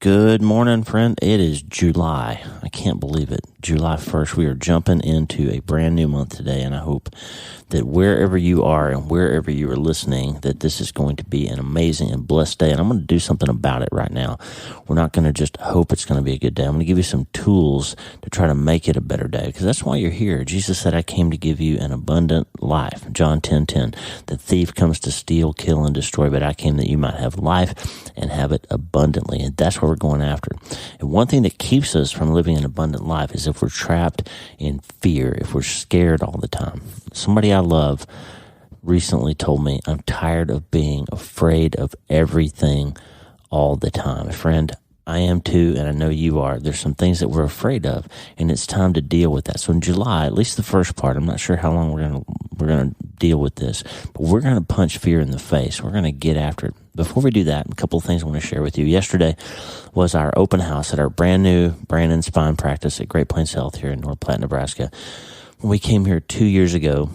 Good morning, friend. It is July. I can't believe it. July 1st. We are jumping into a brand new month today, and I hope that wherever you are and wherever you are listening, that this is going to be an amazing and blessed day. And I'm going to do something about it right now. We're not going to just hope it's going to be a good day. I'm going to give you some tools to try to make it a better day, because that's why you're here. Jesus said, I came to give you an abundant life. John 10:10. The thief comes to steal, kill, and destroy, but I came that you might have life and have it abundantly. And that's what we're going after. And one thing that keeps us from living an abundant life is if we're trapped in fear, if we're scared all the time. Somebody I love recently told me, I'm tired of being afraid of everything all the time. Friend, I am too, and I know you are. There's some things that we're afraid of, and it's time to deal with that. So in July, at least the first part, I'm not sure how long we're gonna deal with this, but we're gonna punch fear in the face. We're gonna get after it. Before we do that, a couple of things I want to share with you. Yesterday was our open house at our brand new Brandon Spine practice at Great Plains Health here in North Platte, Nebraska. When we came here 2 years ago,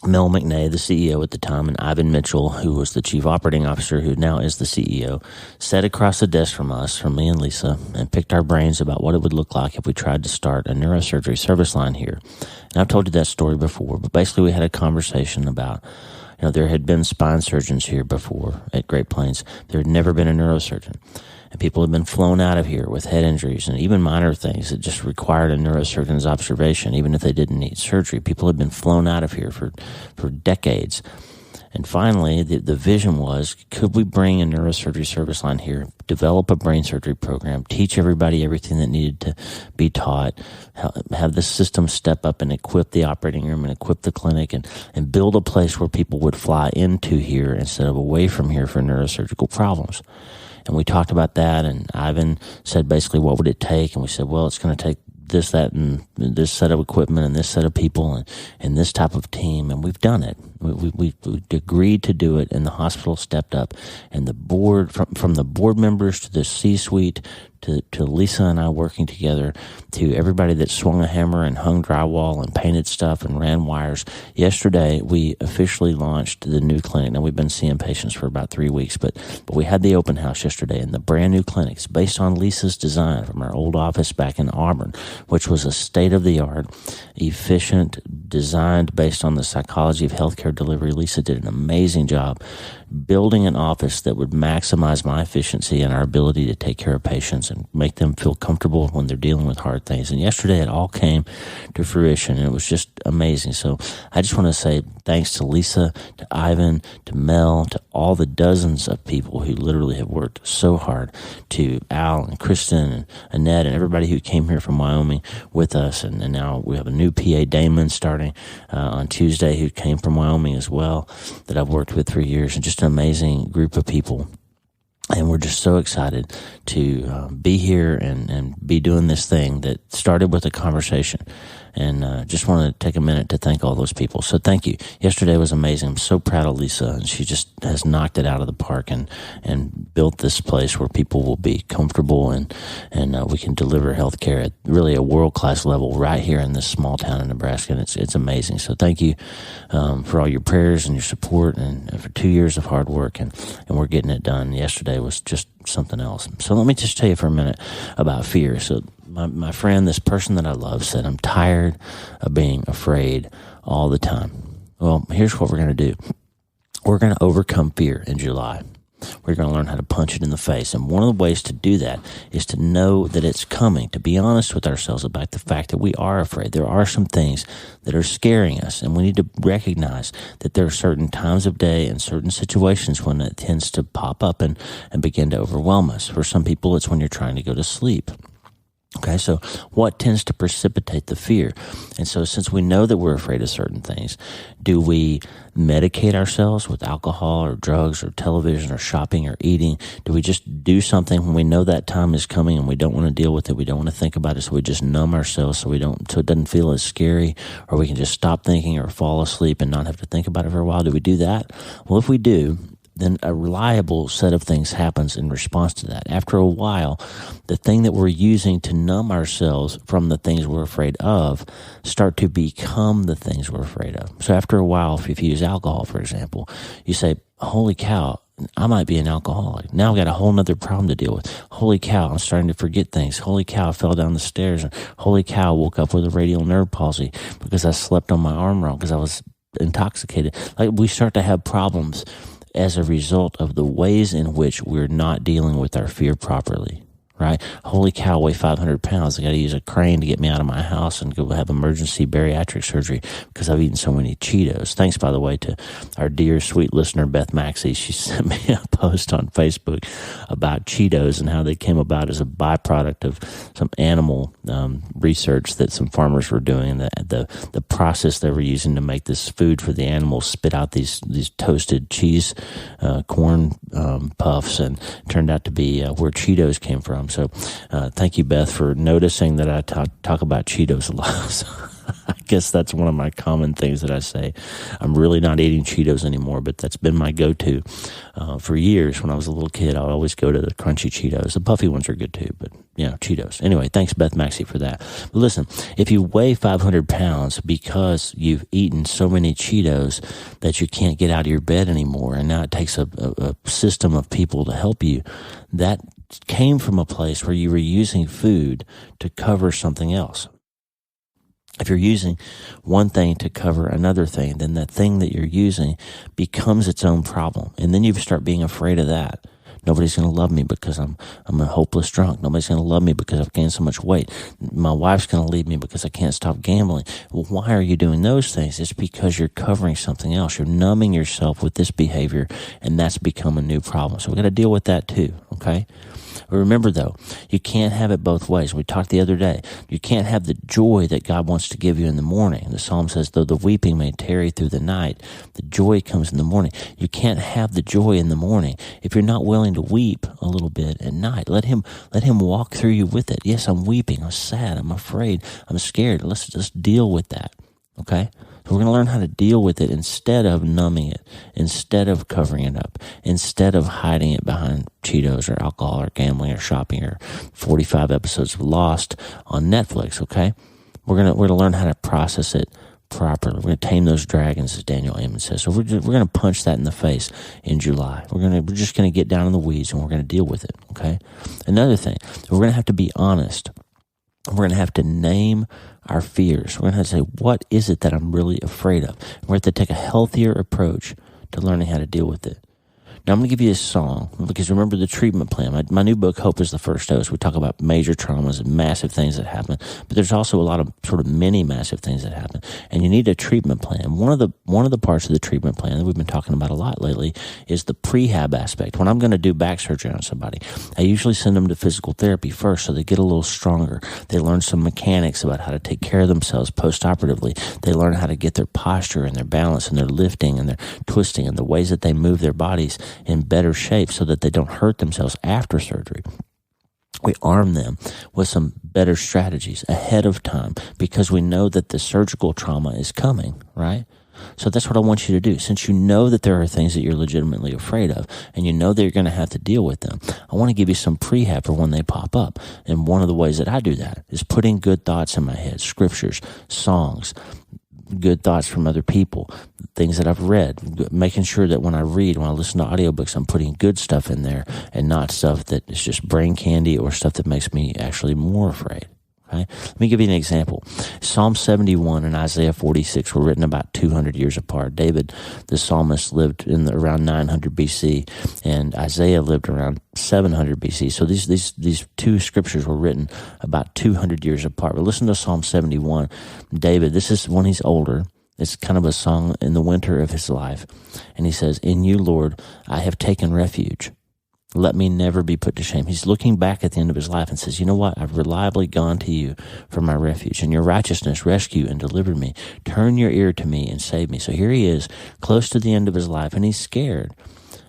Mel McNay, the CEO at the time, and Ivan Mitchell, who was the chief operating officer, who now is the CEO, sat across the desk from us, from me and Lisa, and picked our brains about what it would look like if we tried to start a neurosurgery service line here. And I've told you that story before, but basically we had a conversation about, there had been spine surgeons here before at Great Plains. There had never been a neurosurgeon. And people had been flown out of here with head injuries and even minor things that just required a neurosurgeon's observation, even if they didn't need surgery. People had been flown out of here for decades. And finally, the vision was, could we bring a neurosurgery service line here, develop a brain surgery program, teach everybody everything that needed to be taught, have the system step up and equip the operating room and equip the clinic, and build a place where people would fly into here instead of away from here for neurosurgical problems. And we talked about that, and Ivan said basically what would it take, and we said, well, it's going to take this, that, and this set of equipment and this set of people and this type of team, and we've done it. We agreed to do it, and the hospital stepped up, and the board, from the board members to the C-suite to Lisa and I working together, to everybody that swung a hammer and hung drywall and painted stuff and ran wires. Yesterday, we officially launched the new clinic. Now, we've been seeing patients for about 3 weeks, but we had the open house yesterday, and the brand new clinic is based on Lisa's design from our old office back in Auburn, which was a state-of-the-art, efficient, designed based on the psychology of healthcare delivery. Lisa did an amazing job building an office that would maximize my efficiency and our ability to take care of patients and make them feel comfortable when they're dealing with hard things. And yesterday it all came to fruition, and it was just amazing. So I just want to say thanks to Lisa, to Ivan, to Mel, to all the dozens of people who literally have worked so hard, to Al and Kristen and Annette and everybody who came here from Wyoming with us. And now we have a new PA, Damon, starting on Tuesday, who came from Wyoming as well, that I've worked with for years, and just an amazing group of people. And we're just so excited to be here and be doing this thing that started with a conversation. And just want to take a minute to thank all those people. So thank you. Yesterday was amazing. I'm so proud of Lisa, and she just has knocked it out of the park and built this place where people will be comfortable and we can deliver healthcare at really a world-class level right here in this small town in Nebraska. And it's amazing. So thank you for all your prayers and your support, and for 2 years of hard work, and we're getting it done. Yesterday was just something else. So let me just tell you for a minute about fear. So my friend, this person that I love, said, I'm tired of being afraid all the time. Well, here's what we're going to do. We're going to overcome fear in July. We're going to learn how to punch it in the face. And one of the ways to do that is to know that it's coming, to be honest with ourselves about the fact that we are afraid. There are some things that are scaring us, and we need to recognize that there are certain times of day and certain situations when it tends to pop up and begin to overwhelm us. For some people, it's when you're trying to go to sleep. Okay, so what tends to precipitate the fear? And so since we know that we're afraid of certain things, do we medicate ourselves with alcohol or drugs or television or shopping or eating? Do we just do something when we know that time is coming and we don't want to deal with it, we don't want to think about it, so we just numb ourselves so it doesn't feel as scary, or we can just stop thinking or fall asleep and not have to think about it for a while? Do we do that? Well, if we do, then a reliable set of things happens in response to that. After a while, the thing that we're using to numb ourselves from the things we're afraid of start to become the things we're afraid of. So after a while, if you use alcohol, for example, you say, holy cow, I might be an alcoholic. Now I've got a whole nother problem to deal with. Holy cow, I'm starting to forget things. Holy cow, I fell down the stairs. Holy cow, I woke up with a radial nerve palsy because I slept on my arm wrong because I was intoxicated. Like, we start to have problems as a result of the ways in which we're not dealing with our fear properly. Right? Holy cow, I weigh 500 pounds. I got to use a crane to get me out of my house and go have emergency bariatric surgery because I've eaten so many Cheetos. Thanks, by the way, to our dear, sweet listener, Beth Maxey. She sent me a post on Facebook about Cheetos and how they came about as a byproduct of some animal research that some farmers were doing, and the process they were using to make this food for the animals spit out these toasted cheese corn puffs, and it turned out to be where Cheetos came from. So thank you, Beth, for noticing that I talk about Cheetos a lot. So I guess that's one of my common things that I say. I'm really not eating Cheetos anymore, but that's been my go-to for years. When I was a little kid, I would always go to the crunchy Cheetos. The puffy ones are good too, but Cheetos. Anyway, thanks, Beth Maxey, for that. But listen, if you weigh 500 pounds because you've eaten so many Cheetos that you can't get out of your bed anymore, and now it takes a system of people to help you, that came from a place where you were using food to cover something else. If you're using one thing to cover another thing, then that thing that you're using becomes its own problem. And then you start being afraid of that. Nobody's going to love me because I'm a hopeless drunk. Nobody's going to love me because I've gained so much weight. My wife's going to leave me because I can't stop gambling. Well, why are you doing those things? It's because you're covering something else. You're numbing yourself with this behavior, and that's become a new problem. So we got to deal with that too, okay? But remember, though, you can't have it both ways. We talked the other day. You can't have the joy that God wants to give you in the morning. The psalm says, though the weeping may tarry through the night, the joy comes in the morning. You can't have the joy in the morning if you're not willing to weep a little bit at night. Let him walk through you with it. Yes, I'm weeping. I'm sad. I'm afraid. I'm scared. Let's just deal with that. Okay? So we're going to learn how to deal with it instead of numbing it, instead of covering it up, instead of hiding it behind Cheetos or alcohol or gambling or shopping or 45 episodes of Lost on Netflix, okay? We're going to learn how to process it properly. We're going to tame those dragons, as Daniel Amen says. So we're going to punch that in the face in July. We're just going to get down in the weeds, and we're going to deal with it, okay? Another thing, we're going to have to be honest. We're going to have to name our fears. We're going to have to say, what is it that I'm really afraid of? We're going to have to take a healthier approach to learning how to deal with it. Now, I'm going to give you a song, because remember the treatment plan. My new book, Hope is the First Dose, we talk about major traumas and massive things that happen, but there's also a lot of sort of mini massive things that happen, and you need a treatment plan. One of the parts of the treatment plan that we've been talking about a lot lately is the prehab aspect. When I'm going to do back surgery on somebody, I usually send them to physical therapy first so they get a little stronger. They learn some mechanics about how to take care of themselves post-operatively. They learn how to get their posture and their balance and their lifting and their twisting and the ways that they move their bodies in better shape so that they don't hurt themselves after surgery. We arm them with some better strategies ahead of time because we know that the surgical trauma is coming, right? So that's what I want you to do. Since you know that there are things that you're legitimately afraid of and you know that you're going to have to deal with them, I want to give you some prehab for when they pop up. And one of the ways that I do that is putting good thoughts in my head, scriptures, songs, good thoughts from other people, things that I've read, making sure that when I listen to audiobooks, I'm putting good stuff in there and not stuff that is just brain candy or stuff that makes me actually more afraid. Okay? Let me give you an example. Psalm 71 and Isaiah 46 were written about 200 years apart. David, the psalmist, lived around 900 BC, and Isaiah lived around 700 BC. So these two scriptures were written about 200 years apart. But listen to Psalm 71. David, this is when he's older. It's kind of a song in the winter of his life. And he says, "In you, Lord, I have taken refuge. Let me never be put to shame." He's looking back at the end of his life and says, you know what? I've reliably gone to you for my refuge, and your righteousness rescued and delivered me. Turn your ear to me and save me. So here he is, close to the end of his life, and he's scared.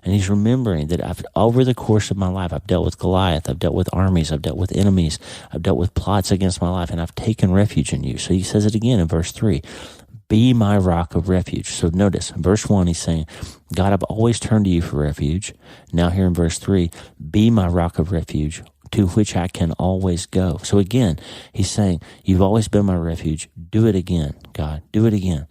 And he's remembering that over the course of my life, I've dealt with Goliath, I've dealt with armies, I've dealt with enemies, I've dealt with plots against my life, and I've taken refuge in you. So he says it again in verse 3. Be my rock of refuge. So notice, in verse 1, he's saying, God, I've always turned to you for refuge. Now here in verse 3, be my rock of refuge, to which I can always go. So again, he's saying, you've always been my refuge. Do it again, God. Do it again.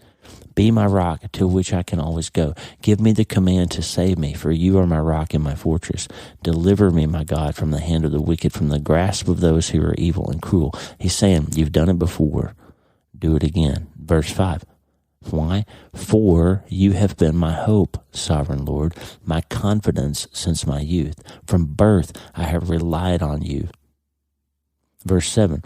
Be my rock to which I can always go. Give me the command to save me, for you are my rock and my fortress. Deliver me, my God, from the hand of the wicked, from the grasp of those who are evil and cruel. He's saying, you've done it before. Do it again. Verse 5. Why? For you have been my hope, sovereign Lord, my confidence since my youth. From birth I have relied on you. Verse 7.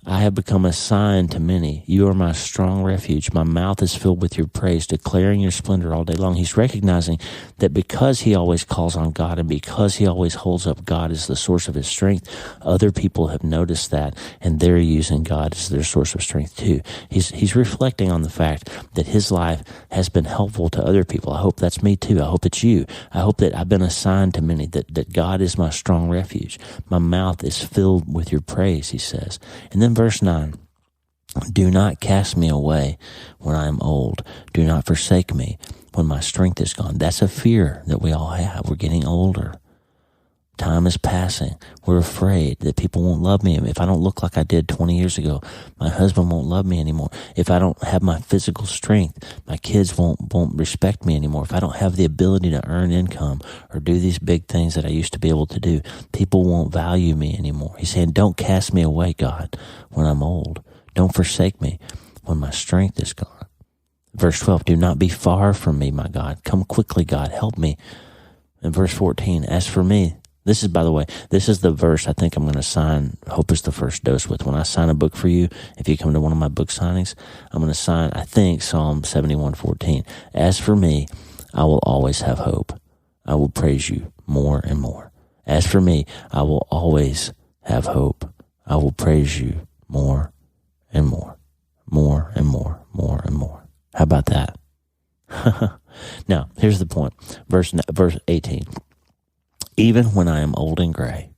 I have become a sign to many. You are my strong refuge. My mouth is filled with your praise, declaring your splendor all day long. He's recognizing that because he always calls on God and because he always holds up God as the source of his strength, other people have noticed that, and they're using God as their source of strength too. He's reflecting on the fact that his life has been helpful to other people. I hope that's me too. I hope it's you. I hope that I've been a sign to many that God is my strong refuge. My mouth is filled with your praise, he says. And then verse 9, do not cast me away when I am old. Do not forsake me when my strength is gone. That's a fear that we all have. We're getting older. Time is passing. We're afraid that people won't love me. If I don't look like I did 20 years ago, my husband won't love me anymore. If I don't have my physical strength, my kids won't respect me anymore. If I don't have the ability to earn income or do these big things that I used to be able to do, people won't value me anymore. He's saying, don't cast me away, God, when I'm old. Don't forsake me when my strength is gone. Verse 12, do not be far from me, my God. Come quickly, God, help me. And verse 14, as for me, this is, by the way, this is the verse I think I'm going to sign Hope is the First Dose with. When I sign a book for you, if you come to one of my book signings, I'm going to sign, I think, Psalm 71:14. As for me, I will always have hope. I will praise you more and more. As for me, I will always have hope. I will praise you more and more, more and more, more and more. How about that? Now, here's the point. Verse 18. Even when I am old and gray,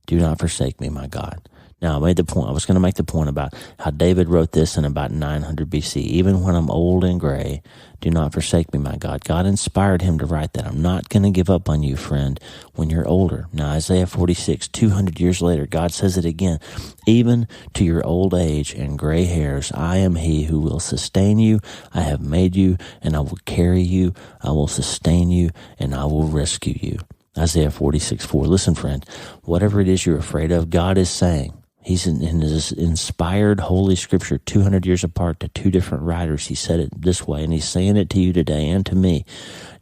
do not forsake me, my God. Now, I made the point. I was going to make the point about how David wrote this in about 900 BC. Even when I'm old and gray, do not forsake me, my God. God inspired him to write that. I'm not going to give up on you, friend, when you're older. Now, Isaiah 46, 200 years later, God says it again. Even to your old age and gray hairs, I am he who will sustain you. I have made you, and I will carry you. I will sustain you, and I will rescue you. Isaiah 46:4. Listen, friend, whatever it is you're afraid of, God is saying, he's in his inspired holy scripture, 200 years apart to two different writers. He said it this way, and he's saying it to you today and to me.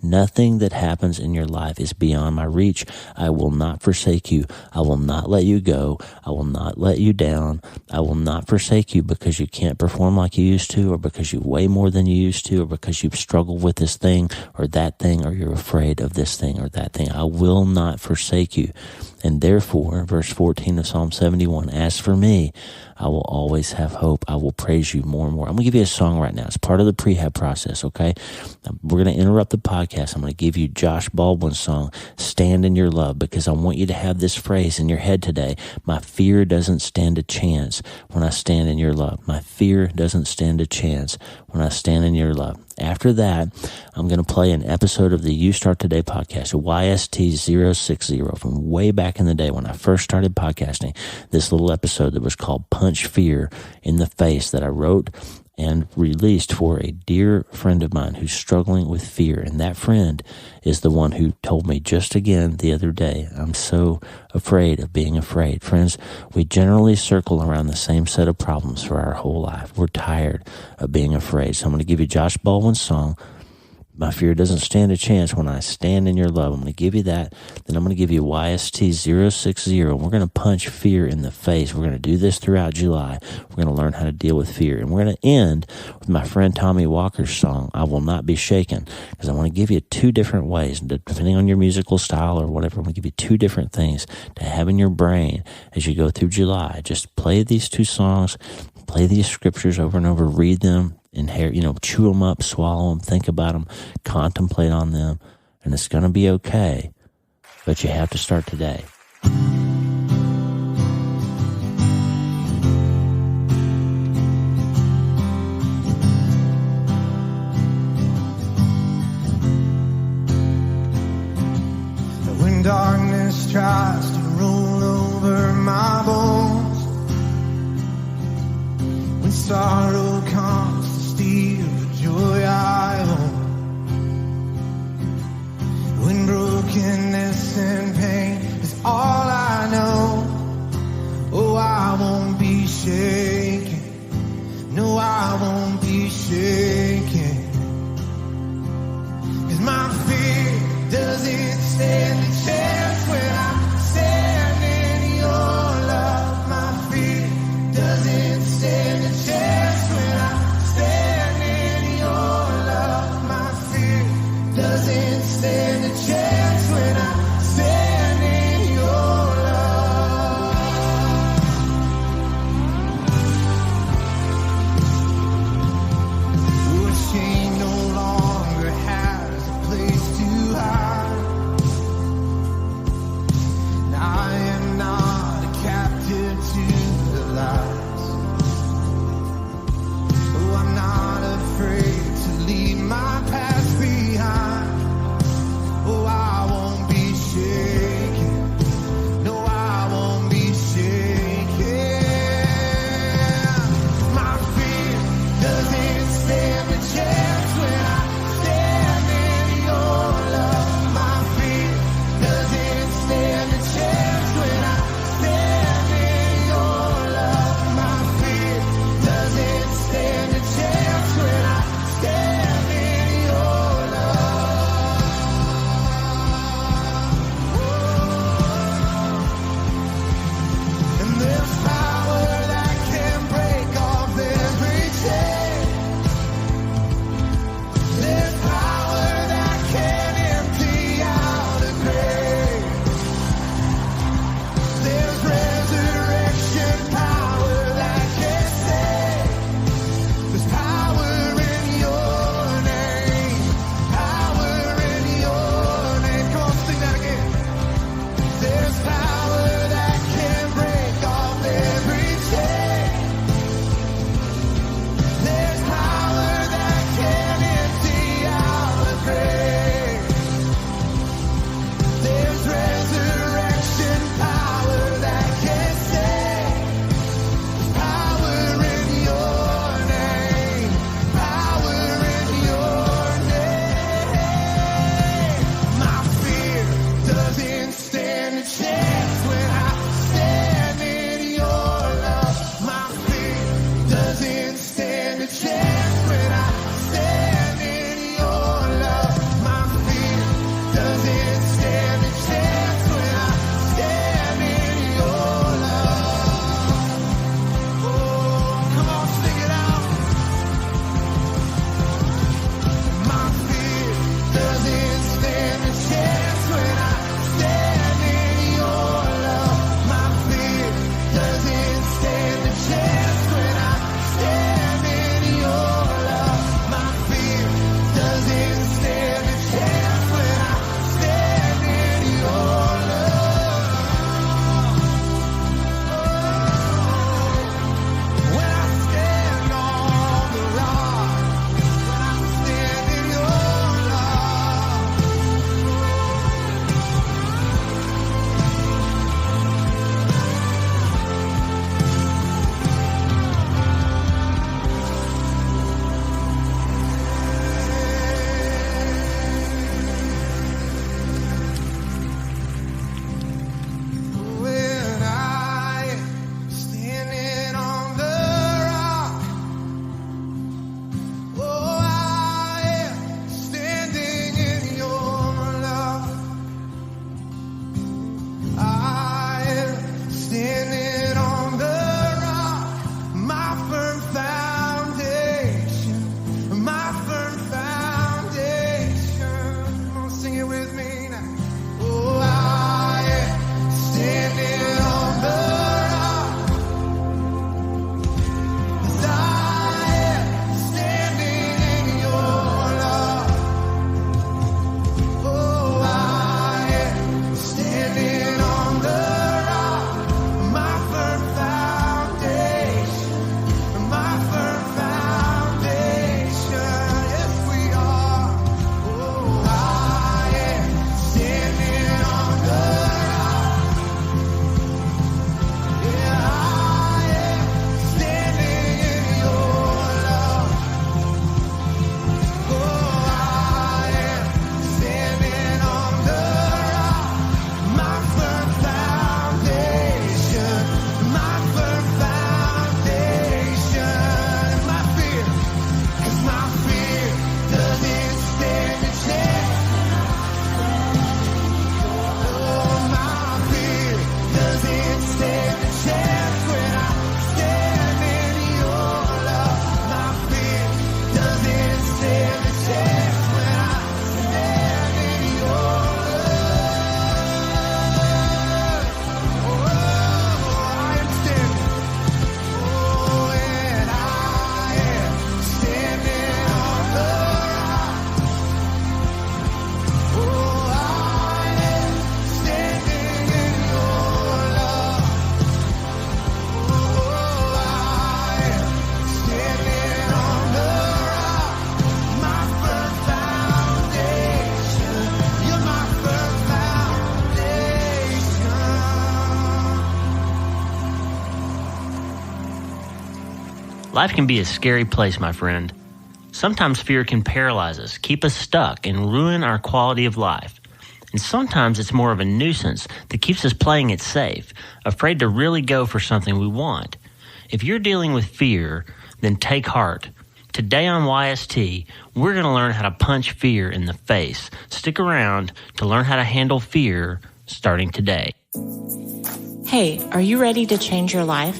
Nothing that happens in your life is beyond my reach. I will not forsake you. I will not let you go. I will not let you down. I will not forsake you because you can't perform like you used to, or because you weigh more than you used to, or because you've struggled with this thing or that thing, or you're afraid of this thing or that thing. I will not forsake you. And therefore, verse 14 of Psalm 71, as for me, I will always have hope. I will praise you more and more. I'm going to give you a song right now. It's part of the prehab process, okay? We're going to interrupt the podcast. I'm going to give you Josh Baldwin's song, Stand in Your Love, because I want you to have this phrase in your head today. My fear doesn't stand a chance when I stand in your love. My fear doesn't stand a chance when I stand in your love. After that, I'm going to play an episode of the You Start Today podcast, YST060, from way back in the day when I first started podcasting. This little episode that was called Punch Fear in the Face that I wrote and released for a dear friend of mine who's struggling with fear. And that friend is the one who told me just again the other day, I'm so afraid of being afraid. Friends, we generally circle around the same set of problems for our whole life. We're tired of being afraid. So I'm going to give you Josh Baldwin's song, My Fear Doesn't Stand a Chance When I Stand in Your Love. I'm going to give you that. Then I'm going to give you YST060. We're going to punch fear in the face. We're going to do this throughout July. We're going to learn how to deal with fear. And we're going to end with my friend Tommy Walker's song, I Will Not Be Shaken, because I want to give you two different ways, depending on your musical style or whatever. I'm going to give you two different things to have in your brain as you go through July. Just play these two songs, play these scriptures over and over, read them, chew them up, swallow them, think about them, contemplate on them, and it's going to be okay, but you have to start today. When darkness tries to roll over my bones, when sorrow comes to steal the joy I Life can be a scary place, my friend. Sometimes fear can paralyze us, keep us stuck, and ruin our quality of life. And sometimes it's more of a nuisance that keeps us playing it safe, afraid to really go for something we want. If you're dealing with fear, then take heart. Today on YST, we're going to learn how to punch fear in the face. Stick around to learn how to handle fear starting today. Hey, are you ready to change your life?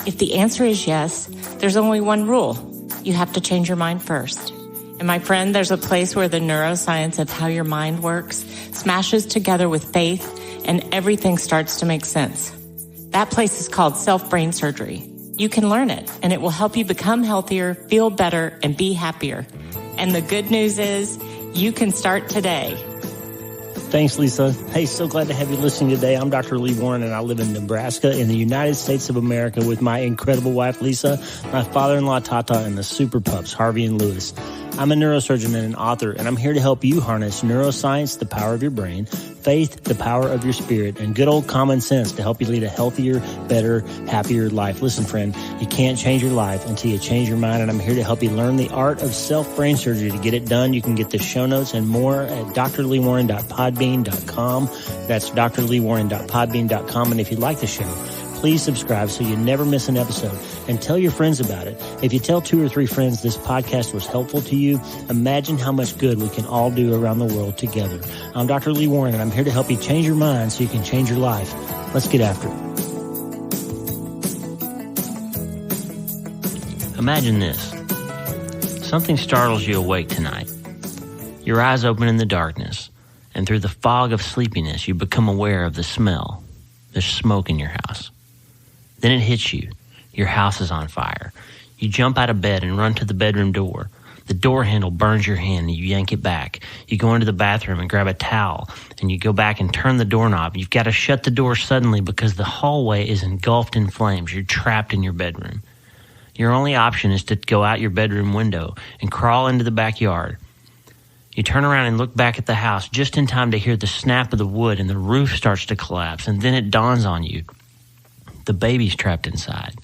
If the answer is yes, there's only one rule. You have to change your mind first. And my friend, there's a place where the neuroscience of how your mind works smashes together with faith and everything starts to make sense. That place is called self-brain surgery. You can learn it and it will help you become healthier, feel better, and be happier. And the good news is you can start today. Thanks, Lisa. Hey, so glad to have you listening today. I'm Dr. Lee Warren, and I live in Nebraska in the United States of America with my incredible wife, Lisa, my father-in-law, Tata, and the super pups, Harvey and Lewis. I'm a neurosurgeon and an author, and I'm here to help you harness neuroscience, the power of your brain, faith, the power of your spirit, and good old common sense to help you lead a healthier, better, happier life. Listen, friend, you can't change your life until you change your mind, and I'm here to help you learn the art of self-brain surgery. To get it done, you can get the show notes and more at drleewarren.podbean.com. That's drleewarren.podbean.com, and if you like the show, please subscribe so you never miss an episode, and tell your friends about it. If you tell 2 or 3 friends this podcast was helpful to you, imagine how much good we can all do around the world together. I'm Dr. Lee Warren, and I'm here to help you change your mind so you can change your life. Let's get after it. Imagine this. Something startles you awake tonight. Your eyes open in the darkness, and through the fog of sleepiness, you become aware of the smell. There's smoke in your house. Then it hits you. Your house is on fire. You jump out of bed and run to the bedroom door. The door handle burns your hand and you yank it back. You go into the bathroom and grab a towel and you go back and turn the doorknob. You've got to shut the door suddenly because the hallway is engulfed in flames. You're trapped in your bedroom. Your only option is to go out your bedroom window and crawl into the backyard. You turn around and look back at the house just in time to hear the snap of the wood and the roof starts to collapse, and then it dawns on you. The baby's trapped inside.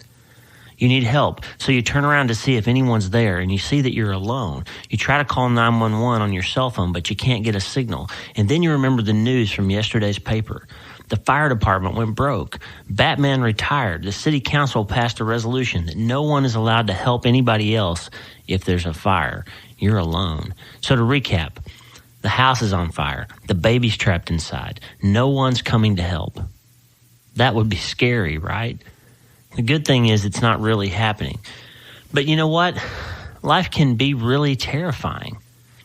You need help, so you turn around to see if anyone's there, and you see that you're alone. You try to call 911 on your cell phone, but you can't get a signal. And then you remember the news from yesterday's paper. The fire department went broke. Batman retired. The city council passed a resolution that no one is allowed to help anybody else if there's a fire. You're alone. So to recap, the house is on fire. The baby's trapped inside. No one's coming to help. That would be scary, right? The good thing is it's not really happening. But you know what? Life can be really terrifying.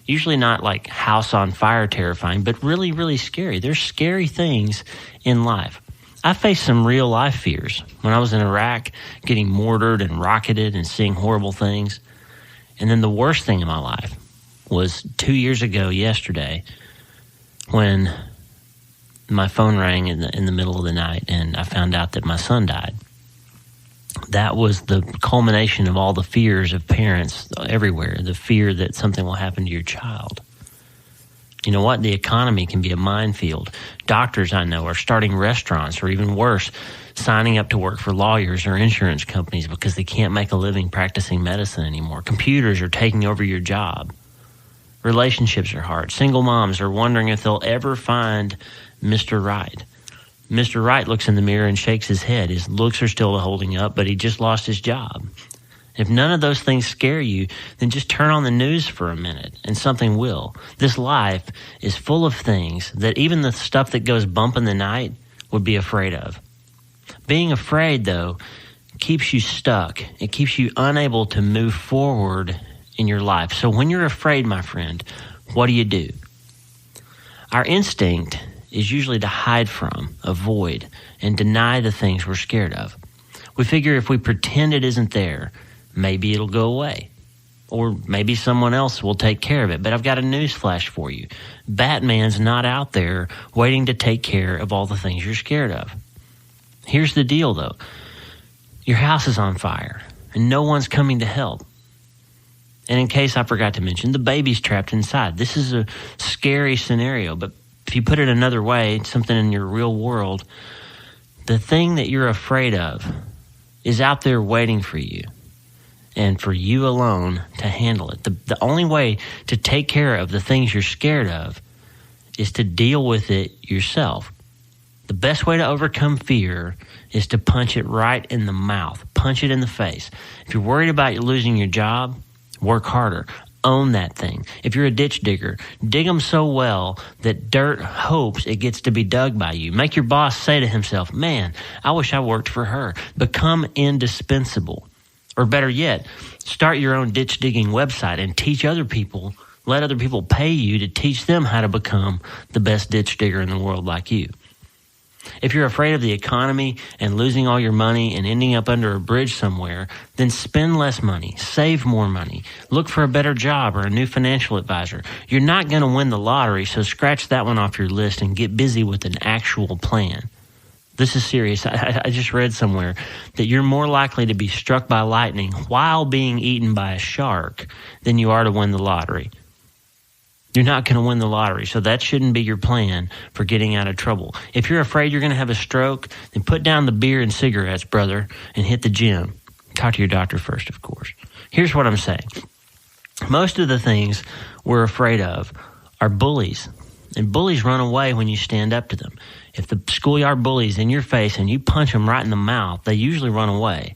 Usually not like house on fire terrifying, but really, really scary. There's scary things in life. I faced some real life fears when I was in Iraq, getting mortared and rocketed and seeing horrible things. And then the worst thing in my life was 2 years ago yesterday when my phone rang in the middle of the night and I found out that my son died. That was the culmination of all the fears of parents everywhere, the fear that something will happen to your child. You know what? The economy can be a minefield. Doctors I know are starting restaurants, or even worse, signing up to work for lawyers or insurance companies because they can't make a living practicing medicine anymore. Computers are taking over your job. Relationships are hard. Single moms are wondering if they'll ever find Mr. Right. Mr. Right looks in the mirror and shakes his head. His looks are still holding up, but he just lost his job. If none of those things scare you, then just turn on the news for a minute and something will. This life is full of things that even the stuff that goes bump in the night would be afraid of. Being afraid, though, keeps you stuck. It keeps you unable to move forward in your life. So when you're afraid, my friend, what do? Our instinct is usually to hide from, avoid, and deny the things we're scared of. We figure if we pretend it isn't there, maybe it'll go away. Or maybe someone else will take care of it. But I've got a news flash for you. Batman's not out there waiting to take care of all the things you're scared of. Here's the deal, though. Your house is on fire, and no one's coming to help. And in case I forgot to mention, the baby's trapped inside. This is a scary scenario, but if you put it another way, something in your real world, the thing that you're afraid of is out there waiting for you. and for you alone to handle it. The only way to take care of the things you're scared of is to deal with it yourself. The best way to overcome fear is to punch it right in the mouth, punch it in the face. If you're worried about you losing your job, work harder. Own that thing. If you're a ditch digger, dig them so well that dirt hopes it gets to be dug by you. Make your boss say to himself, man, I wish I worked for her. Become indispensable. Or better yet, start your own ditch digging website and teach other people, let other people pay you to teach them how to become the best ditch digger in the world like you. If you're afraid of the economy and losing all your money and ending up under a bridge somewhere, then spend less money, save more money, look for a better job or a new financial advisor. You're not going to win the lottery, so scratch that one off your list and get busy with an actual plan. This is serious. I just read somewhere that you're more likely to be struck by lightning while being eaten by a shark than you are to win the lottery. You're not going to win the lottery, so that shouldn't be your plan for getting out of trouble. If you're afraid you're going to have a stroke, then put down the beer and cigarettes, brother, and hit the gym. Talk to your doctor first, of course. Here's what I'm saying. Most of the things we're afraid of are bullies, and bullies run away when you stand up to them. If the schoolyard bully's in your face and you punch them right in the mouth, they usually run away.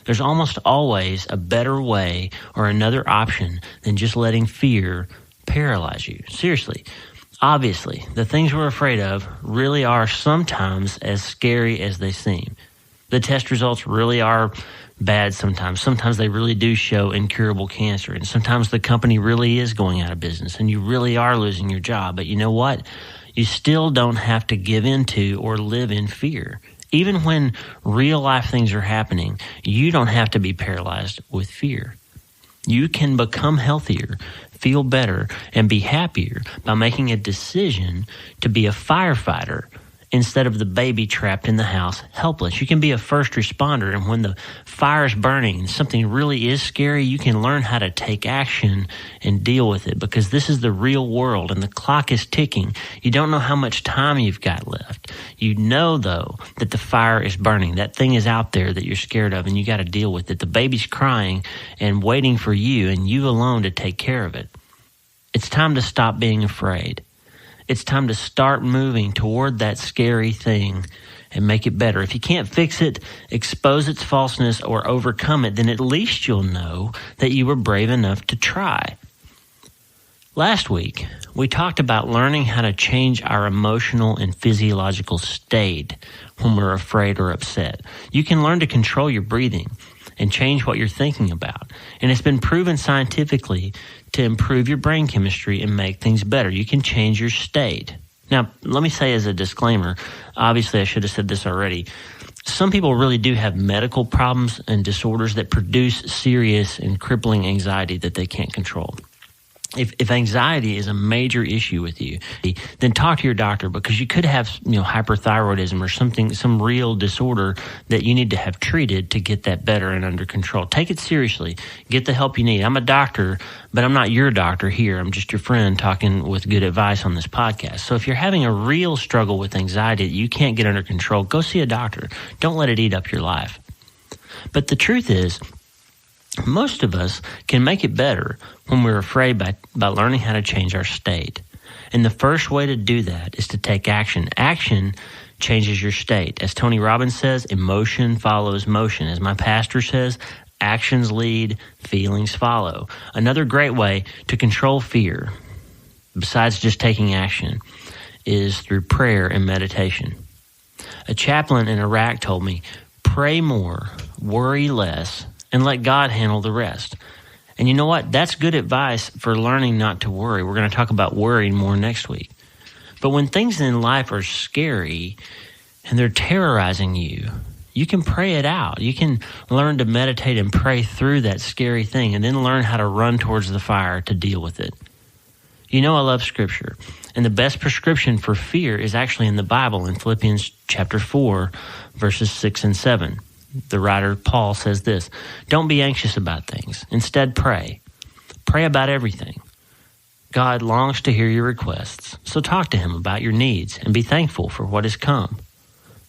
There's almost always a better way or another option than just letting fear paralyze you. Seriously. Obviously, the things we're afraid of really are sometimes as scary as they seem. The test results really are bad sometimes. Sometimes they really do show incurable cancer, and sometimes the company really is going out of business and you really are losing your job. But you know what? You still don't have to give into or live in fear. Even when real life things are happening, you don't have to be paralyzed with fear. You can become healthier, feel better, and be happier by making a decision to be a firefighter instead of the baby trapped in the house helpless. You can be a first responder, and when the fire is burning and something really is scary, you can learn how to take action and deal with it, because this is the real world and the clock is ticking. You don't know how much time you've got left. You know, though, that the fire is burning. That thing is out there that you're scared of, and you got to deal with it. The baby's crying and waiting for you and you alone to take care of it. It's time to stop being afraid. It's time to start moving toward that scary thing and make it better. If you can't fix it, expose its falseness, or overcome it, then at least you'll know that you were brave enough to try. Last week, we talked about learning how to change our emotional and physiological state when we're afraid or upset. You can learn to control your breathing and change what you're thinking about. And it's been proven scientifically to improve your brain chemistry and make things better. You can change your state. Now, let me say as a disclaimer, obviously I should have said this already, some people really do have medical problems and disorders that produce serious and crippling anxiety that they can't control. If anxiety is a major issue with you, then talk to your doctor, because you could have, hyperthyroidism or some real disorder that you need to have treated to get that better and under control. Take it seriously. Get the help you need. I'm a doctor, but I'm not your doctor here. I'm just your friend talking with good advice on this podcast. So if you're having a real struggle with anxiety that you can't get under control, go see a doctor. Don't let it eat up your life. But the truth is, most of us can make it better when we're afraid by learning how to change our state. And the first way to do that is to take action. Action changes your state. As Tony Robbins says, emotion follows motion. As my pastor says, actions lead, feelings follow. Another great way to control fear, besides just taking action, is through prayer and meditation. A chaplain in Iraq told me, pray more, worry less, and let God handle the rest. And you know what? That's good advice for learning not to worry. We're going to talk about worrying more next week. But when things in life are scary and they're terrorizing you, you can pray it out. You can learn to meditate and pray through that scary thing, and then learn how to run towards the fire to deal with it. You know I love Scripture. And the best prescription for fear is actually in the Bible, in Philippians chapter 4, verses 6 and 7. The writer Paul says this, don't be anxious about things. Instead, pray. Pray about everything. God longs to hear your requests, so talk to him about your needs and be thankful for what has come.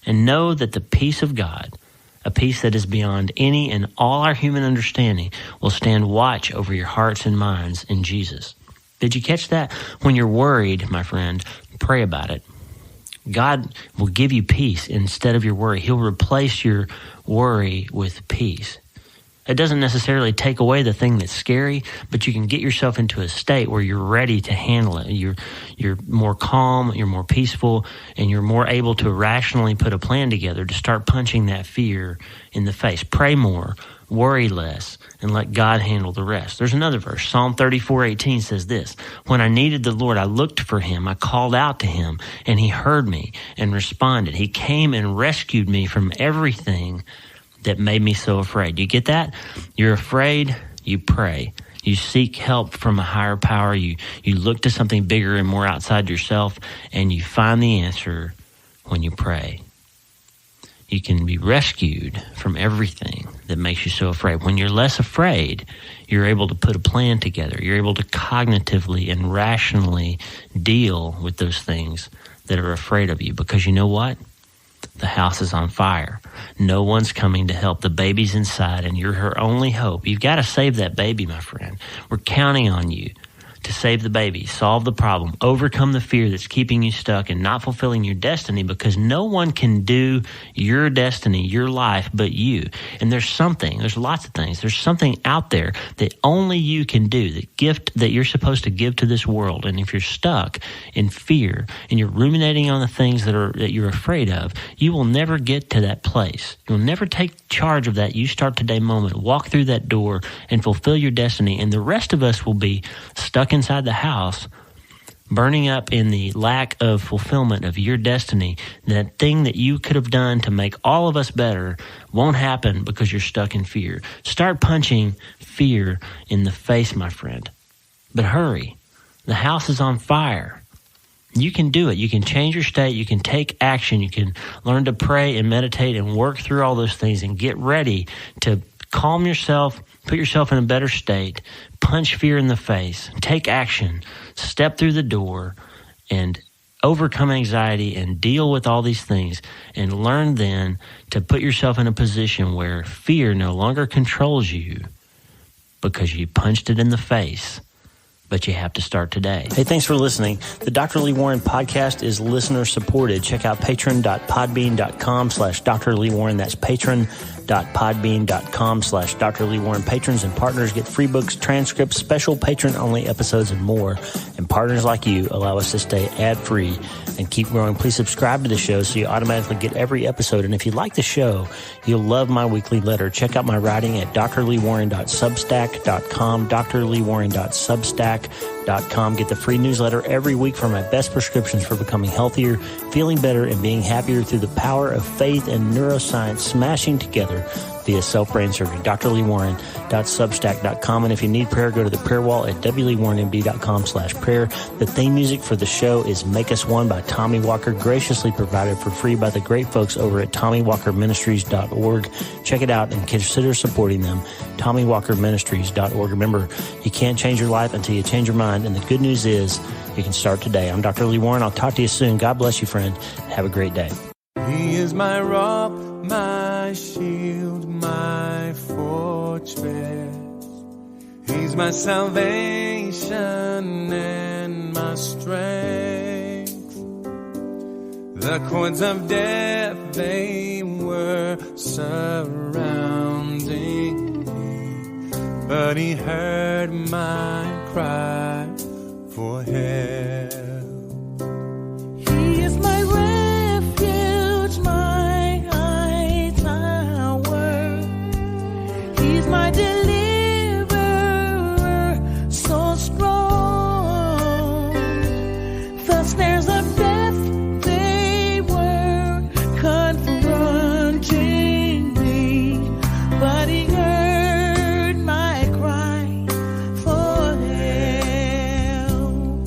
And know that the peace of God, a peace that is beyond any and all our human understanding, will stand watch over your hearts and minds in Jesus. Did you catch that? When you're worried, my friend, pray about it. God will give you peace instead of your worry. He'll replace your worry with peace. It doesn't necessarily take away the thing that's scary, but you can get yourself into a state where you're ready to handle it. You're more calm, you're more peaceful, and you're more able to rationally put a plan together to start punching that fear in the face. Pray more, worry less, and let God handle the rest. There's another verse. Psalm 34:18 says this: "When I needed the Lord, I looked for him. I called out to him, and he heard me and responded. He came and rescued me from everything that made me so afraid." You get that? You're afraid, you pray. You seek help from a higher power. You look to something bigger and more outside yourself, and you find the answer when you pray. You can be rescued from everything that makes you so afraid. When you're less afraid, you're able to put a plan together. You're able to cognitively and rationally deal with those things that are afraid of you, because you know what? The house is on fire. No one's coming to help. The baby's inside, and you're her only hope. You've got to save that baby, my friend. We're counting on you to save the baby, solve the problem, overcome the fear that's keeping you stuck and not fulfilling your destiny, because no one can do your destiny, your life, but you. And there's lots of things. There's something out there that only you can do, the gift that you're supposed to give to this world. And if you're stuck in fear and you're ruminating on the things that you're afraid of, you will never get to that place. You'll never take charge of that "you start today" moment, walk through that door and fulfill your destiny. And the rest of us will be stuck inside the house, burning up in the lack of fulfillment of your destiny. That thing that you could have done to make all of us better won't happen because you're stuck in fear. Start punching fear in the face, my friend. But hurry. The house is on fire. You can do it. You can change your state. You can take action. You can learn to pray and meditate and work through all those things and get ready to calm yourself, put yourself in a better state, punch fear in the face, take action, step through the door, and overcome anxiety and deal with all these things, and learn then to put yourself in a position where fear no longer controls you because you punched it in the face. But you have to start today. Hey, thanks for listening. The Dr. Lee Warren podcast is listener supported. Check out patron.podbean.com/Dr. Lee Warren. That's patron.podbean.com/Dr. Lee Warren. Patrons and partners get free books, transcripts, special patron-only episodes, and more. And partners like you allow us to stay ad-free and keep growing. Please subscribe to the show so you automatically get every episode. And if you like the show, you'll love my weekly letter. Check out my writing at drleewarren.substack.com, drleewarren.substack.com. Get the free newsletter every week for my best prescriptions for becoming healthier, feeling better, and being happier through the power of faith and neuroscience smashing together via self-brain surgery. drleewarren.substack.com. And if you need prayer, go to the prayer wall at wleewarrenmd.com/prayer. The theme music for the show is Make Us One by Tommy Walker, graciously provided for free by the great folks over at TommyWalkerMinistries.org. Check it out and consider supporting them. TommyWalkerMinistries.org. Remember, you can't change your life until you change your mind. And the good news is you can start today. I'm Dr. Lee Warren. I'll talk to you soon. God bless you, friend. Have a great day. He is my rock, my shield, my fortress. He's my salvation and my strength. The cords of death, they were surrounding me, but he heard my cry for help. He is my refuge, my high tower. He's my deliverer, so strong. The snares of death, they were confronting me, but he heard my cry for help.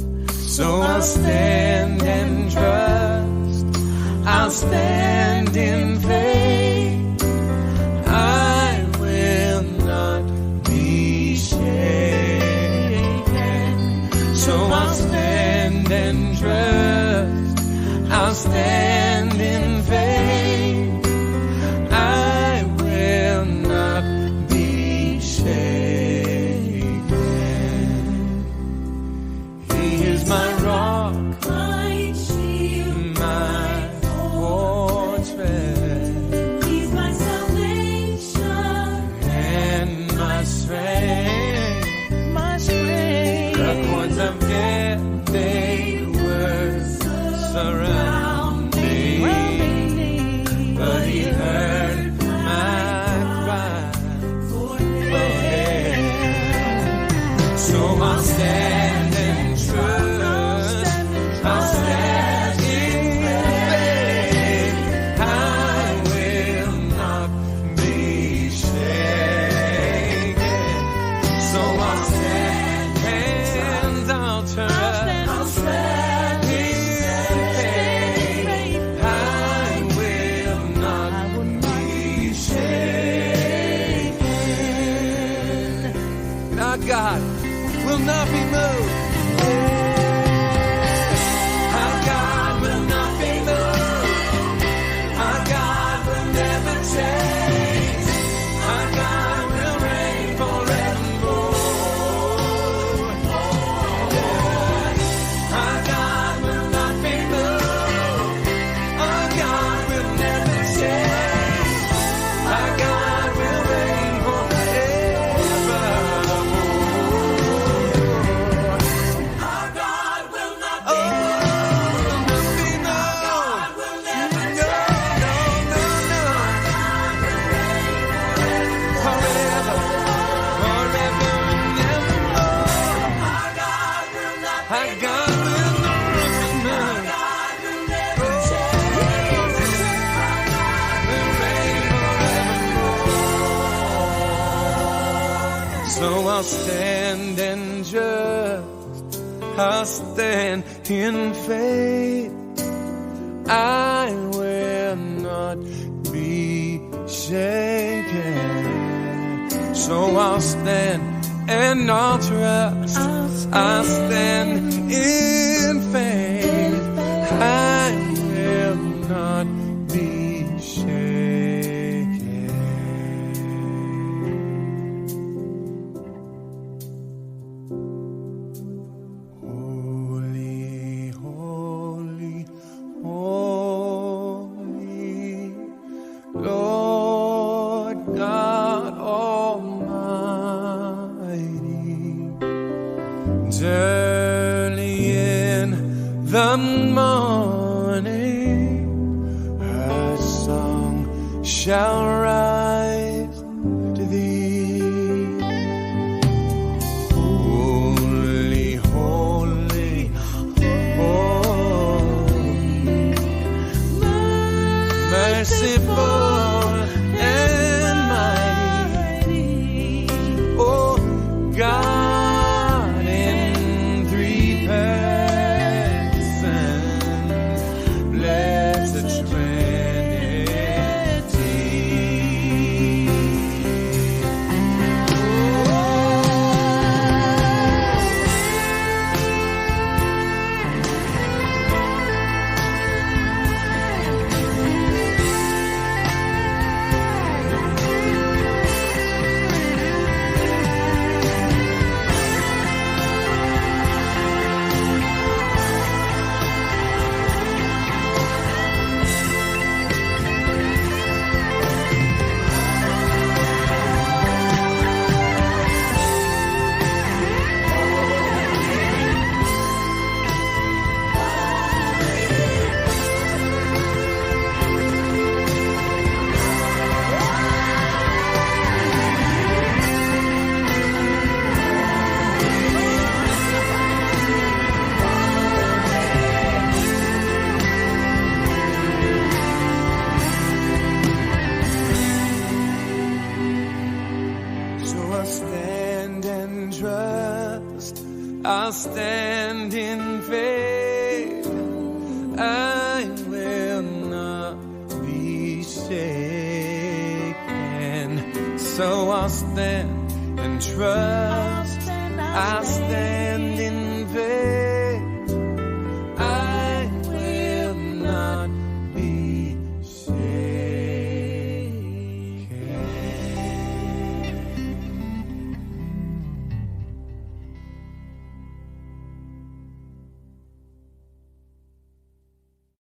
will not be moved. Our God will not be moved. Our God will never change. Our God will reign forevermore. Our God will not be moved. Our God will never change. Our God will reign forevermore. Our God will not be moved. Our God will never change. No. Forever and evermore. Our God will not be moved. Our God will never change. Our God will reign forevermore. So I'll stand and just, I'll stand in faith. I will not be shaken. So I'll stand and I'll trust. I'll stand in faith. I will not be shaken. Holy, holy, holy, Lord God Almighty. Early in the morning, her song shall rise to thee. Holy, holy, holy, merciful and mighty. Oh God, in three persons, blessed I'll stand in faith. I will not be shaken. So I'll stand and trust. I'll stand in faith.